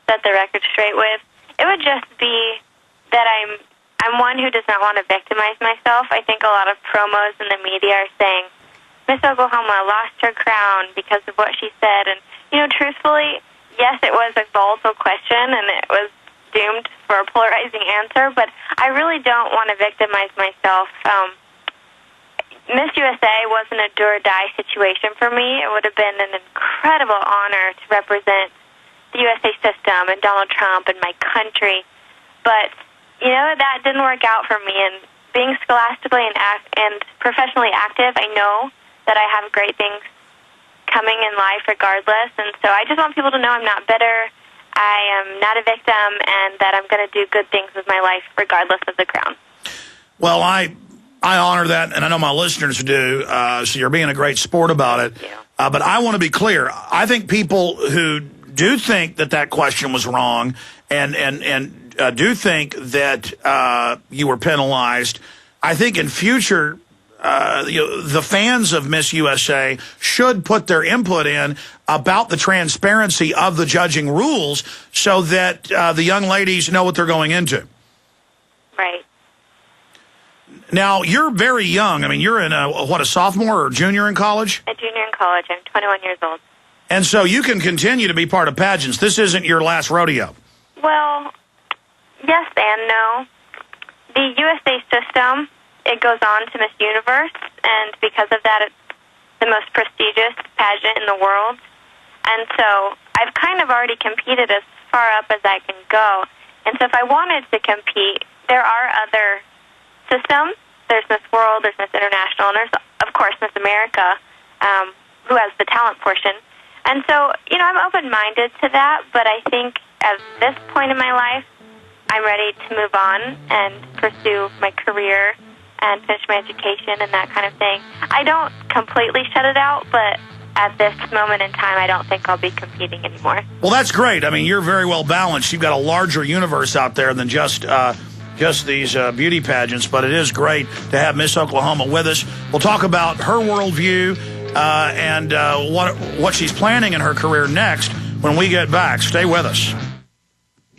set the record straight with, it would just be that I'm one who does not want to victimize myself. I think a lot of promos in the media are saying, Miss Oklahoma lost her crown because of what she said. And, truthfully, yes, it was a volatile question, and it was doomed for a polarizing answer, but I really don't want to victimize myself. Miss USA wasn't a do-or-die situation for me. It would have been an incredible honor to represent the USA system and Donald Trump and my country. But, that didn't work out for me. And being scholastically and professionally active, I know that I have great things coming in life regardless. And so I just want people to know I'm not bitter, I am not a victim, and that I'm going to do good things with my life regardless of the crown. Well, I honor that, and I know my listeners do, so you're being a great sport about it. But I want to be clear. I think people who do think that question was wrong and do think that you were penalized, I think in future the fans of Miss USA should put their input in about the transparency of the judging rules so that the young ladies know what they're going into. Right. Now, you're very young. I mean, you're in a sophomore or junior in college? A junior in college. I'm 21 years old. And so you can continue to be part of pageants. This isn't your last rodeo. Well, yes and no. The USA system, it goes on to Miss Universe, and because of that, it's the most prestigious pageant in the world. And so I've kind of already competed as far up as I can go. And so if I wanted to compete, there are other systems. There's Miss World, there's Miss International, and there's, of course, Miss America, who has the talent portion. And so, I'm open-minded to that, but I think at this point in my life, I'm ready to move on and pursue my career and finish my education and that kind of thing. I don't completely shut it out, but at this moment in time, I don't think I'll be competing anymore. Well, that's great. I mean, you're very well balanced. You've got a larger universe out there than just these beauty pageants, but it is great to have Miss Oklahoma with us. We'll talk about her worldview and what she's planning in her career next when we get back. Stay with us.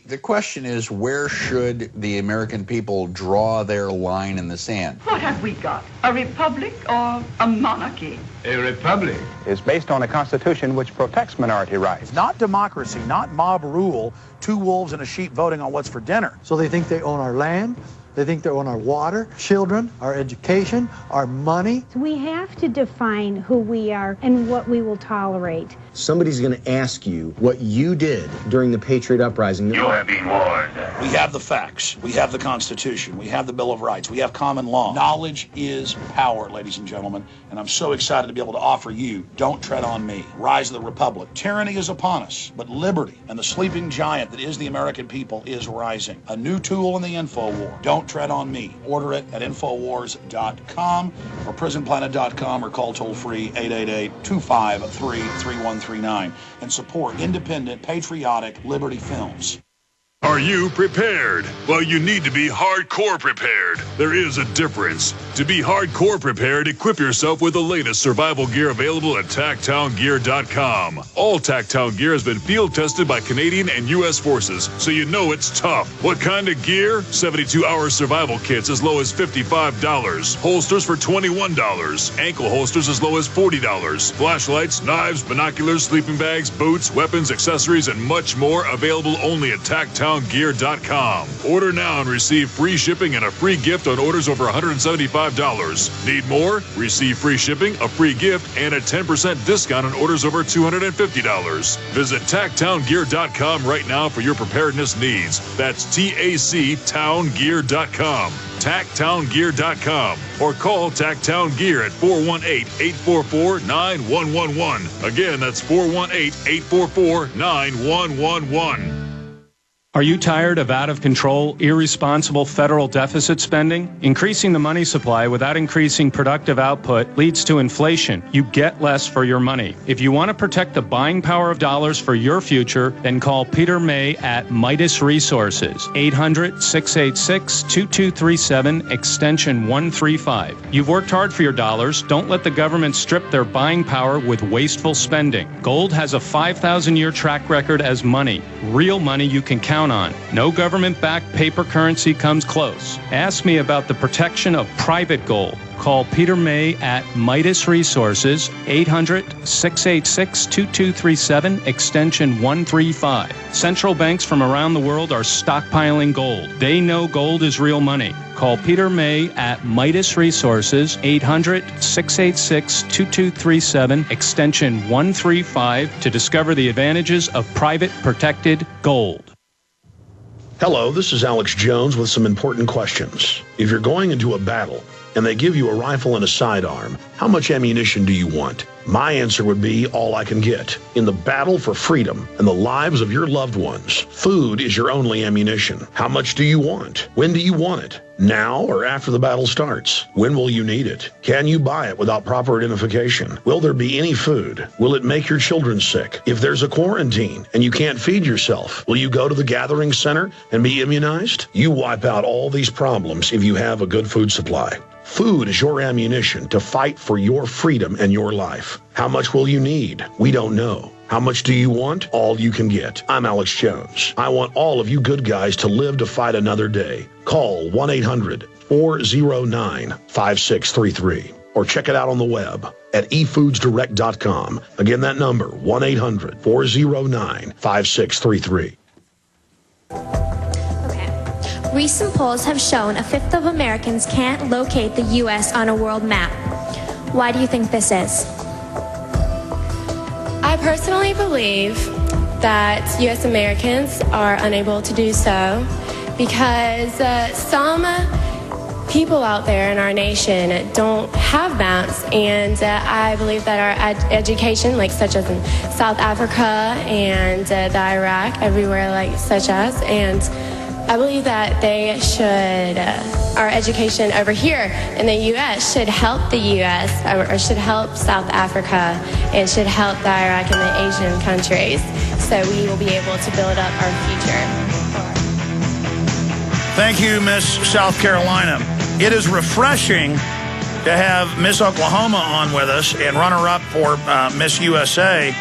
The question is, where should the American people draw their line in the sand? What have we got? A republic or a monarchy? A republic is based on a constitution which protects minority rights. Not democracy, not mob rule, two wolves and a sheep voting on what's for dinner. So they think they own our land, they think they own our water, children, our education, our money. We have to define who we are and what we will tolerate. Somebody's going to ask you what you did during the Patriot Uprising. You have been warned. We have the facts. We have the Constitution. We have the Bill of Rights. We have common law. Knowledge is power, ladies and gentlemen. And I'm so excited to be able to offer you Don't Tread on Me, Rise of the Republic. Tyranny is upon us, but liberty and the sleeping giant that is the American people is rising. A new tool in the info war. Don't Tread on Me. Order it at Infowars.com or PrisonPlanet.com or call toll-free 888-253-3139 and support independent, patriotic Liberty films. Are you prepared? Well, you need to be hardcore prepared. There is a difference. To be hardcore prepared, equip yourself with the latest survival gear available at TactownGear.com. All Tacktown gear has been field tested by Canadian and U.S. forces, so you know it's tough. What kind of gear? 72-hour survival kits as low as $55. Holsters for $21. Ankle holsters as low as $40. Flashlights, knives, binoculars, sleeping bags, boots, weapons, accessories, and much more available only at TactownGear.com. Order now and receive free shipping and a free gift on orders over $175. Need more? Receive free shipping, a free gift, and a 10% discount on orders over $250. Visit TactownGear.com right now for your preparedness needs. That's TACTownGear.com. TactownGear.com or call Tacktown Gear at 418-844-9111. Again, that's 418-844-9111. Are you tired of out-of-control, irresponsible federal deficit spending? Increasing the money supply without increasing productive output leads to inflation. You get less for your money. If you want to protect the buying power of dollars for your future, then call Peter May at Midas Resources, 800-686-2237, extension 135. You've worked hard for your dollars. Don't let the government strip their buying power with wasteful spending. Gold has a 5,000-year track record as money. Real money you can count on. No government-backed paper currency comes close. Ask me about the protection of private gold. Call Peter May at Midas Resources, 800-686-2237, extension 135. Central banks from around the world are stockpiling gold. They know gold is real money. Call Peter May at Midas Resources, 800-686-2237, extension 135 to discover the advantages of private protected gold. Hello, this is Alex Jones with some important questions. If you're going into a battle and they give you a rifle and a sidearm, how much ammunition do you want? My answer would be all I can get. In the battle for freedom and the lives of your loved ones, food is your only ammunition. How much do you want? When do you want it? Now or after the battle starts? When will you need it? Can you buy it without proper identification? Will there be any food? Will it make your children sick? If there's a quarantine and you can't feed yourself, will you go to the gathering center and be immunized? You wipe out all these problems if you have a good food supply. Food is your ammunition to fight for your freedom and your life. How much will you need? We don't know. How much do you want? All you can get. I'm Alex Jones. I want all of you good guys to live to fight another day. Call 1-800-409-5633 or check it out on the web at efoodsdirect.com. Again, that number, 1-800-409-5633. Recent polls have shown a fifth of Americans can't locate the U.S. on a world map. Why do you think this is? I personally believe that U.S. Americans are unable to do so because some people out there in our nation don't have maps, and I believe that our education, like such as in South Africa and the Iraq, everywhere like such as, and I believe that they should, our education over here in the U.S. should help the U.S. or should help South Africa and should help the Iraq and the Asian countries so we will be able to build up our future. Thank you, Miss South Carolina. It is refreshing to have Miss Oklahoma on with us and runner-up for Miss USA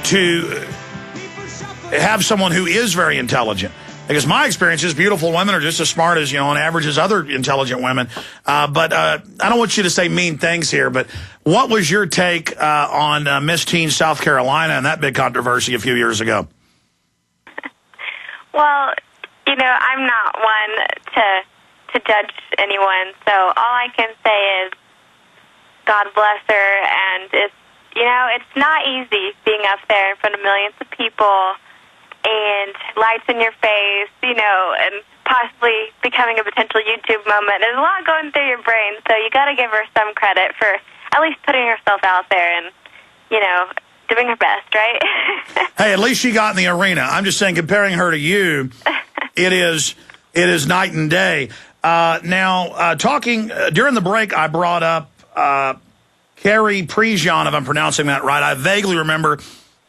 to have someone who is very intelligent. Because my experience is beautiful women are just as smart as, on average as other intelligent women. But I don't want you to say mean things here, but what was your take on Miss Teen South Carolina and that big controversy a few years ago? Well, I'm not one to judge anyone, so all I can say is God bless her, and it's not easy being up there in front of millions of people and lights in your face, and possibly becoming a potential YouTube moment. There's a lot going through your brain, so you got to give her some credit for at least putting herself out there and, doing her best, right? Hey, at least she got in the arena. I'm just saying, comparing her to you, it is night and day. Now, talking during the break, I brought up Carrie Prejean, if I'm pronouncing that right. I vaguely remember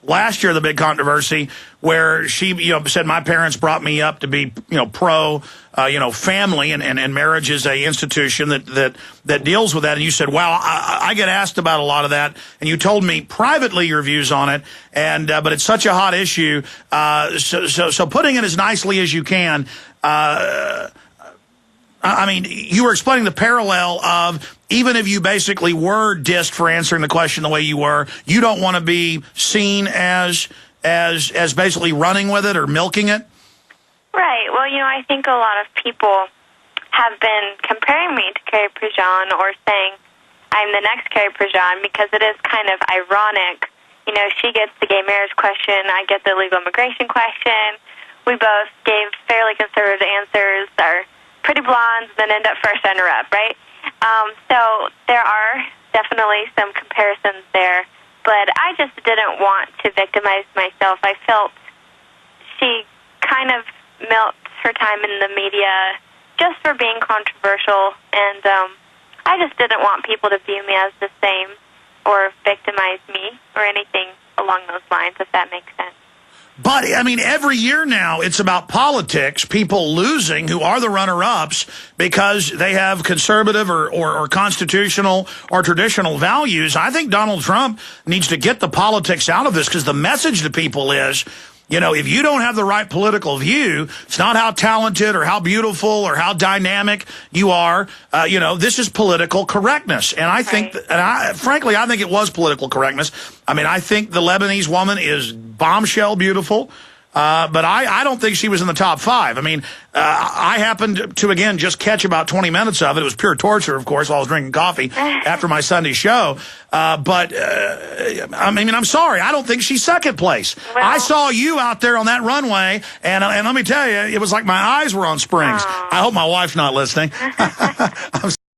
last year the big controversy where she said my parents brought me up to be pro family, and marriage is a institution that deals with that. And you said, wow, I get asked about a lot of that, and you told me privately your views on it, and but it's such a hot issue. So putting it as nicely as you can, I mean, you were explaining the parallel of even if you basically were dissed for answering the question the way you were, you don't want to be seen as basically running with it or milking it? Right. Well, I think a lot of people have been comparing me to Carrie Prejean or saying I'm the next Carrie Prejean because it is kind of ironic. She gets the gay marriage question, I get the illegal immigration question. We both gave fairly conservative answers, are pretty blondes, then end up first runner-up, right? So there are definitely some comparisons there, but I just didn't want to victimize myself. I felt kind of milked her time in the media just for being controversial, and I just didn't want people to view me as the same or victimize me or anything along those lines, if that makes sense. But, I mean, every year now it's about politics, people losing who are the runner-ups because they have conservative or constitutional or traditional values. I think Donald Trump needs to get the politics out of this, because the message to people is, you know, if you don't have the right political view, it's not how talented or how beautiful or how dynamic you are. You know, this is political correctness. And I think, frankly, I think it was political correctness. I mean, I think the Lebanese woman is bombshell beautiful. But I don't think she was in the top 5. I mean, I happened to, again, just catch about 20 minutes of it. It was pure torture, of course, while I was drinking coffee after my Sunday show. But I mean, I'm sorry. I don't think she's second place. Well, I saw you out there on that runway, and let me tell you, it was like my eyes were on springs. I hope my wife's not listening. I'm